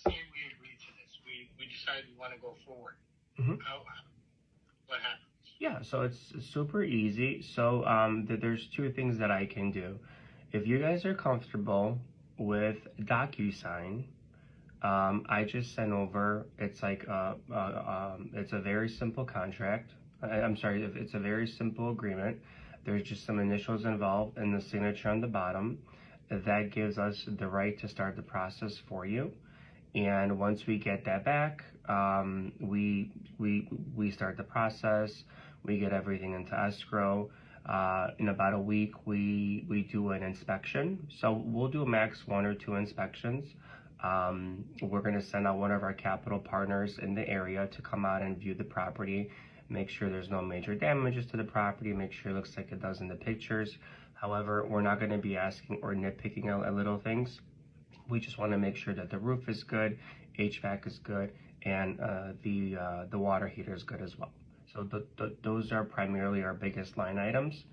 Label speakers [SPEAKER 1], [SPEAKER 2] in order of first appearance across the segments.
[SPEAKER 1] say we agreed to this. We decided we want to go forward. What happens?
[SPEAKER 2] Yeah, so it's super easy. So there's two things that I can do. If you guys are comfortable with DocuSign, I just sent over, it's like it's a very simple contract. I'm sorry, it's a very simple agreement. There's just some initials involved and the signature on the bottom. That gives us the right to start the process for you. And once we get that back, we start the process. We get everything into escrow. In about a week, we do an inspection. So we'll do max 1 or 2 inspections. We're going to send out one of our capital partners in the area to come out and view the property, make sure there's no major damages to the property, make sure it looks like it does in the pictures. However, we're not going to be asking or nitpicking at little things. We just want to make sure that the roof is good, HVAC is good, and the water heater is good as well. So those are primarily our biggest line items.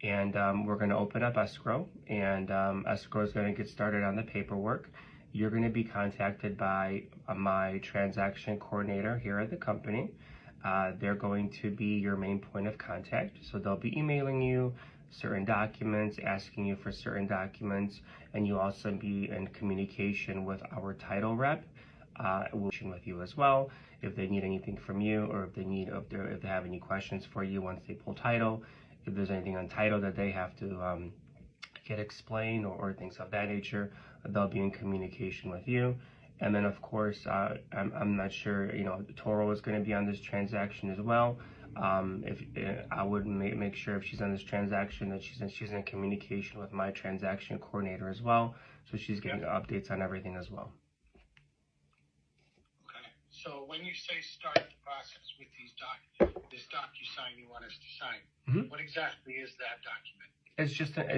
[SPEAKER 2] And we're going to open up escrow, and escrow is going to get started on the paperwork. You're going to be contacted by my transaction coordinator here at the company. They're going to be your main point of contact. So they'll be emailing you certain documents, asking you for certain documents, and you'll also be in communication with our title rep. We'll be with you as well if they need anything from you, or if they have any questions for you once they pull title. If there's anything on title that they have to get explained or things of that nature, they'll be in communication with you. And then of course, I'm not sure, Toro is going to be on this transaction as well. If I would make sure if she's on this transaction that she's in communication with my transaction coordinator as well, so she's getting updates on everything as well.
[SPEAKER 1] Okay. So when you say start the process with this DocuSign you want us to sign, what exactly is that document?
[SPEAKER 2] It's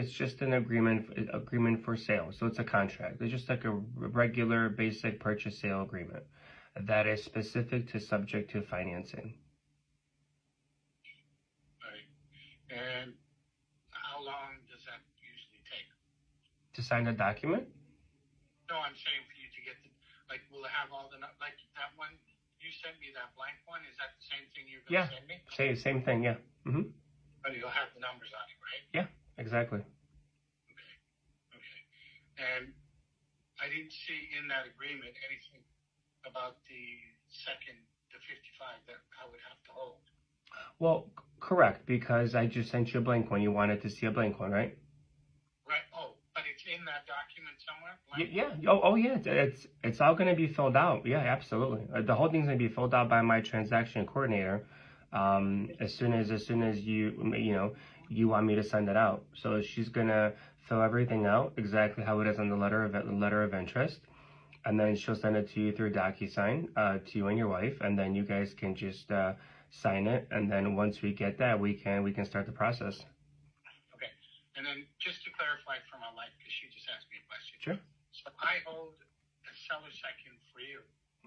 [SPEAKER 2] just an agreement for sale. So it's a contract. It's just like a regular basic purchase sale agreement that is specific to subject to financing.
[SPEAKER 1] And how long does that usually take?
[SPEAKER 2] To sign the document?
[SPEAKER 1] No, I'm saying for you to get will it have all the, like that one, you sent me that blank one, is that the same thing you're going to send me?
[SPEAKER 2] Same thing, yeah.
[SPEAKER 1] But you'll have the numbers on it, right?
[SPEAKER 2] Yeah, exactly.
[SPEAKER 1] Okay. And I didn't see in that agreement anything about the 55 that I would have to hold.
[SPEAKER 2] Well, correct, because I just sent you a blank one. You wanted to see a blank one, right?
[SPEAKER 1] Right. Oh, but it's in that document somewhere?
[SPEAKER 2] Yeah. It's all going to be filled out. Yeah, absolutely. The whole thing's going to be filled out by my transaction coordinator. As soon as you want me to send it out. So she's going to fill everything out exactly how it is on the letter of interest. And then she'll send it to you through DocuSign, to you and your wife, and then you guys can just sign it. And then once we get that, we can start the process.
[SPEAKER 1] Okay. And then just to clarify for my wife, because she just asked me a question.
[SPEAKER 2] Sure.
[SPEAKER 1] So I hold a seller's second for you.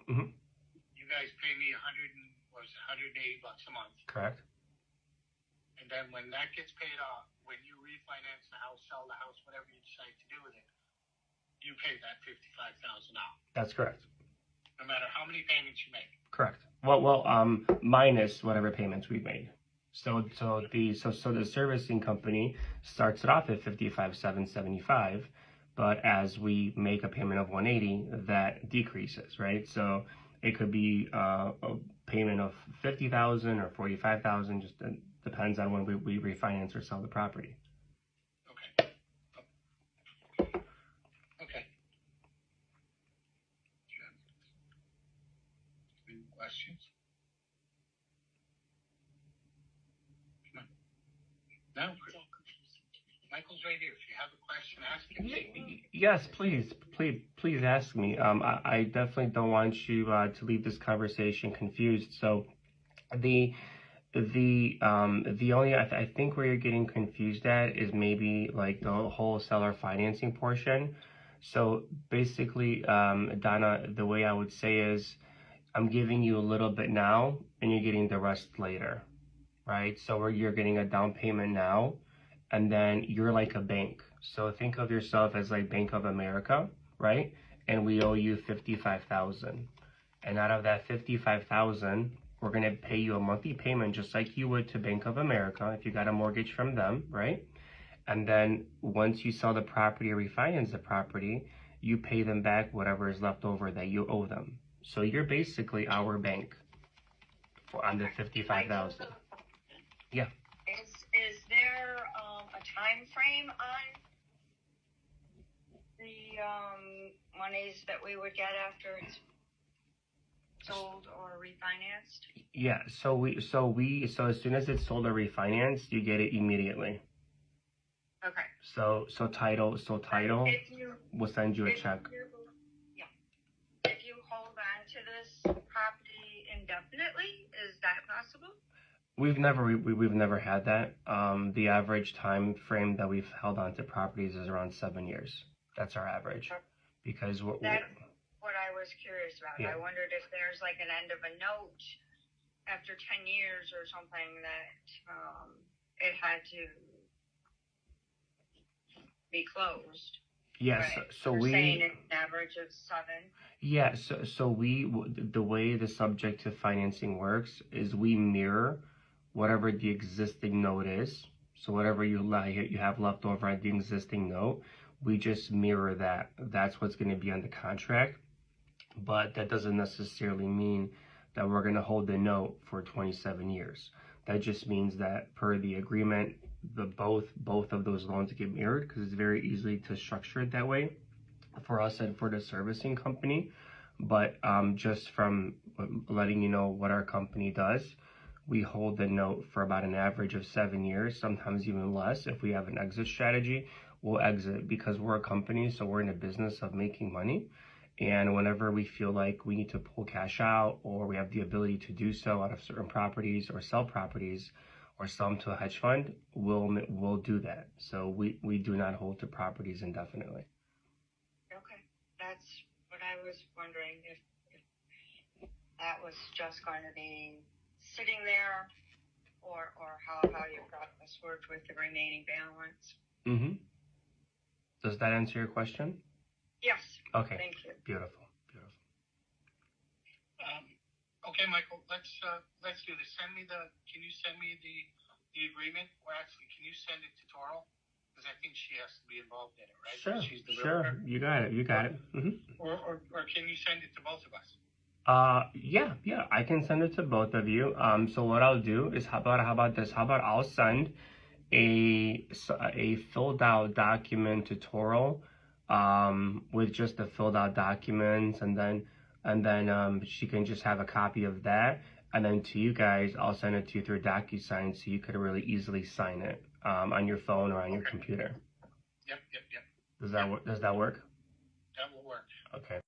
[SPEAKER 1] You guys pay me $180 a month.
[SPEAKER 2] Correct.
[SPEAKER 1] And then when that gets paid off, when you refinance the house, sell the house, whatever you decide to do with it, you pay that $55,000 out.
[SPEAKER 2] That's correct.
[SPEAKER 1] No matter how many payments you make.
[SPEAKER 2] Correct. Well, minus whatever payments we made. So the servicing company starts it off at $55,775, but as we make a payment of $180, that decreases, right? So it could be a payment of $50,000 or $45,000, just depends on when we refinance or sell the property.
[SPEAKER 1] Questions? Come on. No? Michael's right here. If you have a question, ask him.
[SPEAKER 2] Yes, please ask me. I definitely don't want you to leave this conversation confused. So the only I think where you're getting confused at is maybe like the whole seller financing portion. So basically, Donna, the way I would say is, I'm giving you a little bit now, and you're getting the rest later, right? So you're getting a down payment now, and then you're like a bank. So think of yourself as like Bank of America, right? and we owe you $55,000. And out of that $55,000, we're gonna pay you a monthly payment just like you would to Bank of America if you got a mortgage from them, right? And then once you sell the property or refinance the property, you pay them back whatever is left over that you owe them. So you're basically our bank on the $55,000. Yeah.
[SPEAKER 3] Is there a time frame on the monies that we would get after it's sold or refinanced?
[SPEAKER 2] Yeah. So as soon as it's sold or refinanced, you get it immediately.
[SPEAKER 3] Okay.
[SPEAKER 2] So title will send you a check.
[SPEAKER 3] If you hold on to this property indefinitely, is that possible?
[SPEAKER 2] We've never had that. The average time frame that we've held on to properties is around 7 years. That's our average. Because
[SPEAKER 3] that's what I was curious about.
[SPEAKER 2] Yeah.
[SPEAKER 3] I wondered if there's like an end of a note after 10 years or something that it had to be closed.
[SPEAKER 2] Yes.
[SPEAKER 3] Right.
[SPEAKER 2] So
[SPEAKER 3] You're
[SPEAKER 2] we
[SPEAKER 3] saying it's an average of 7.
[SPEAKER 2] Yeah. So the way the subject to financing works is we mirror whatever the existing note is. So whatever you have left over at the existing note, we just mirror that. That's what's going to be on the contract. But that doesn't necessarily mean that we're going to hold the note for 27 years. That just means that per the agreement, both of those loans get mirrored because it's very easy to structure it that way for us and for the servicing company. But just from letting you know what our company does, we hold the note for about an average of 7 years, sometimes even less. If we have an exit strategy, we'll exit because we're a company, so we're in the business of making money. And whenever we feel like we need to pull cash out or we have the ability to do so out of certain properties or sell properties or sell them to a hedge fund, we'll do that. So we do not hold to properties indefinitely.
[SPEAKER 3] Okay, that's what I was wondering, if that was just going to be sitting there or how your process worked with the remaining balance.
[SPEAKER 2] Mm-hmm. Does that answer your question?
[SPEAKER 3] Yes.
[SPEAKER 2] Okay.
[SPEAKER 3] Thank you.
[SPEAKER 2] Beautiful.
[SPEAKER 1] Okay, Michael, let's do this. Can you send me the agreement? Or actually, can you send it to Toro? Because I think she has to be involved in it, right?
[SPEAKER 2] Sure.
[SPEAKER 1] She's the
[SPEAKER 2] Sure.
[SPEAKER 1] realtor.
[SPEAKER 2] You got it. Mm-hmm.
[SPEAKER 1] Or can you send it to both of us?
[SPEAKER 2] Yeah, I can send it to both of you. So what I'll do is, how about this? How about I'll send a filled out document to Toro, with just the filled out documents, and then she can just have a copy of that, and then to you guys, I'll send it to you through DocuSign, so you could really easily sign it on your phone or on your computer.
[SPEAKER 1] Yep.
[SPEAKER 2] Does that work?
[SPEAKER 1] That will work.
[SPEAKER 2] Okay.